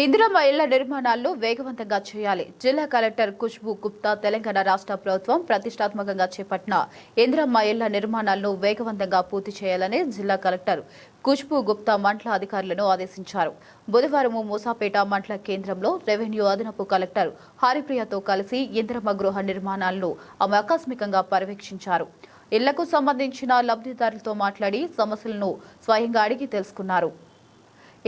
ఇందిరమ్మ ఇళ్ల నిర్మాణాలను వేగవంతంగా చేయాలి. జిల్లా కలెక్టర్ ఖుష్బూ గుప్తా తెలంగాణ రాష్ట్ర ప్రభుత్వం ప్రతిష్టాత్మకంగా చేపట్టిన ఇందిరమ్మ ఇళ్ల నిర్మాణాలను వేగవంతంగా పూర్తి చేయాలని జిల్లా కలెక్టర్ ఖుష్బూ గుప్తా మండల అధికారులను ఆదేశించారు. బుధవారం మూసాపేట మండల కేంద్రంలో రెవెన్యూ అదనపు కలెక్టర్ హరిప్రియతో కలిసి ఇందిరమ్మ గృహ నిర్మాణాలను ఆమె ఆకస్మికంగా పర్యవేక్షించారు. ఇళ్లకు సంబంధించిన లబ్ధిదారులతో మాట్లాడి సమస్యలను స్వయంగా అడిగి తెలుసుకున్నారు.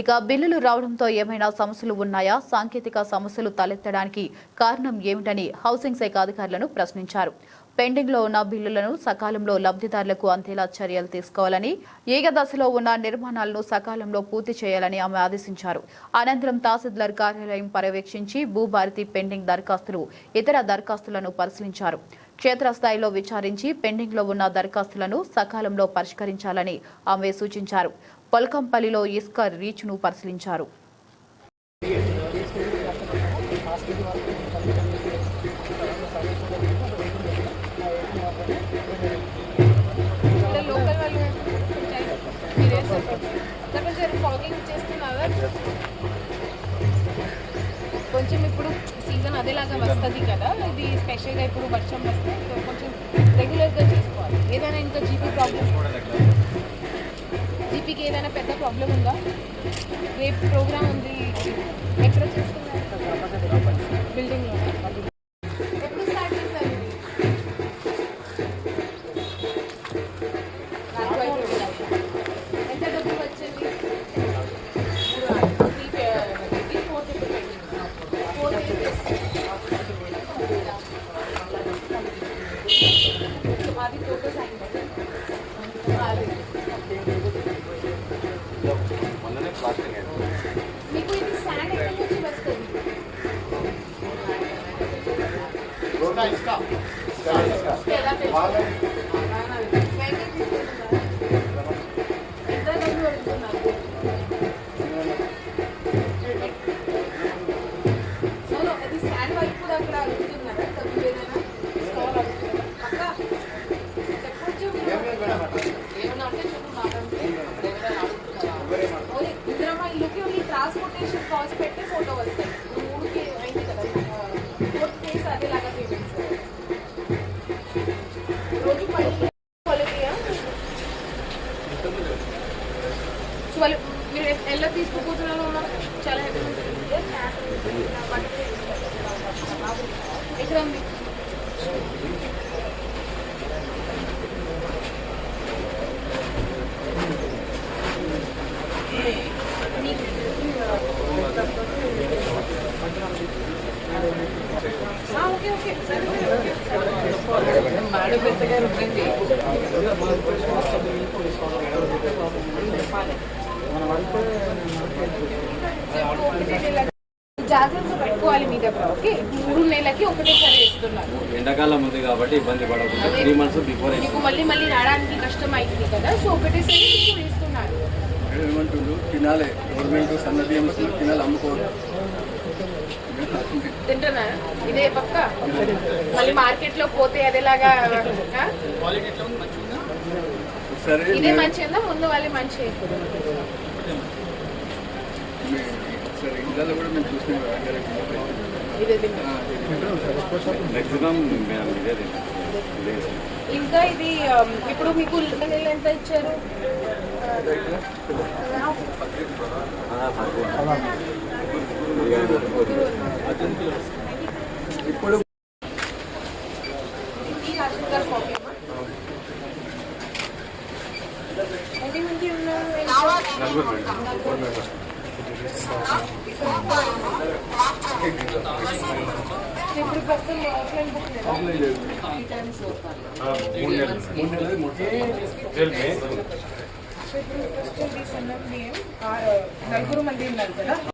ఇక బిల్లులు రావడంతో ఏమైనా సమస్యలు ఉన్నాయా, సాంకేతిక సమస్యలు తలెత్తడానికి కారణం ఏమిటని హౌసింగ్ శాఖ అధికారులను ప్రశ్నించారు. పెండింగ్ లో ఉన్న బిల్లులను సకాలంలో లబ్ధిదారులకు అందేలా చర్యలు తీసుకోవాలని, ఏక దశలో ఉన్న నిర్మాణాలను సకాలంలో పూర్తి చేయాలని ఆమె ఆదేశించారు. అనంతరం తహసీల్దార్ కార్యాలయం పర్యవేక్షించి భూభారతి పెండింగ్ దరఖాస్తులు, ఇతర దరఖాస్తులను పరిశీలించారు. క్షేత్రస్థాయిలో విచారించి పెండింగ్ లో ఉన్న దరఖాస్తులను సకాలంలో పరిష్కరించాలని ఆమె సూచించారు. పొల్కంపల్లిలో ఇసుక రీచ్ ను పరిశీలించారు. కొంచెం ఇప్పుడు సీజన్ అదేలాగా వస్తుంది కదా, ఇది స్పెషల్గా ఇప్పుడు వర్షం వస్తే కొంచెం రెగ్యులర్గా చేసుకోవాలి. ఏదైనా ఇంకా జీపీ ప్రాబ్లం, జీపీకి ఏదైనా పెద్ద ప్రాబ్లం ఉందా? రేపు ప్రోగ్రామ్ ఉంది, ఎక్కడ చేస్తున్నారు? బిల్డింగ్లో ఎప్పుడు స్టార్ట్ చేస్తారు? ఎంత డబ్బు వచ్చింది? అది ఫోటోస్ అయింది. మీకు ఇది శాండ్ ఎక్కడి నుంచి వస్తుంది? ఎలా తెలుసు? ఎంత డబ్బులు అడుగుతున్నారు? అది శాండ్ వైపు కూడా అక్కడ అడుగుతున్నారా? డబ్బులు ఏదైనా స్టాల్ అడుగుతున్నారా? అక్క చెప్పొచ్చు, ఏమన్నా అంటే చెప్పు. మాకంటే ఇందిరమ్మ ఇల్లుకి ఓన్లీ ట్రాన్స్పోర్టేషన్ కాస్ట్ పెట్టి ఫోటో వస్తాయి. మూడుకి అయింది కదా, ఫోర్త్ ఫేజ్ అదేలాగా పేమెంట్స్ రోజు క్వాలిటీయా. సో వాళ్ళు మీరు ఎలా తీసుకుపోతున్నారో చాలా హ్యాపీ ఉంటుంది. ఇక్కడ ఉంది. ఓకే ఓకే మేడం పెద్దగా ఉండండి. జాగ్రత్త పెట్టుకోవాలి మీ దగ్గర. ఓకే, 3 నెలలకి ఒకటేసారి వేస్తున్నారు. ఎండాకాలం ఉంది కాబట్టి ఇబ్బంది పడకుండా 3 months బిఫోర్ మీకు మళ్ళీ రావడానికి కష్టం అవుతుంది కదా, సో ఒకటేసారి మీకు వేస్తున్నారు. ఏమంటుండ్రు, తినాలి గవర్నమెంట్ సన్న బియ్యం తినాలి, అమ్ముకోవాలి. తింటున్నారా? ఇదే పక్క మళ్ళీ మార్కెట్ లో పోతే అదేలాగా ఇదే మంచి ఉందా? ముందు వాళ్ళే మంచి ఇంట్లో కూడా మేము చూసినాం. ఇంకా ఇది ఇప్పుడు మీకు నెల ఎంత ఇచ్చారు? ఇప్పుడు ఎంతమంది ఉన్నారు? ఇప్పుడు ప్రస్తుతం ఆఫ్లైన్ బుక్ నలుగురు మంది ఉన్నారు కదా.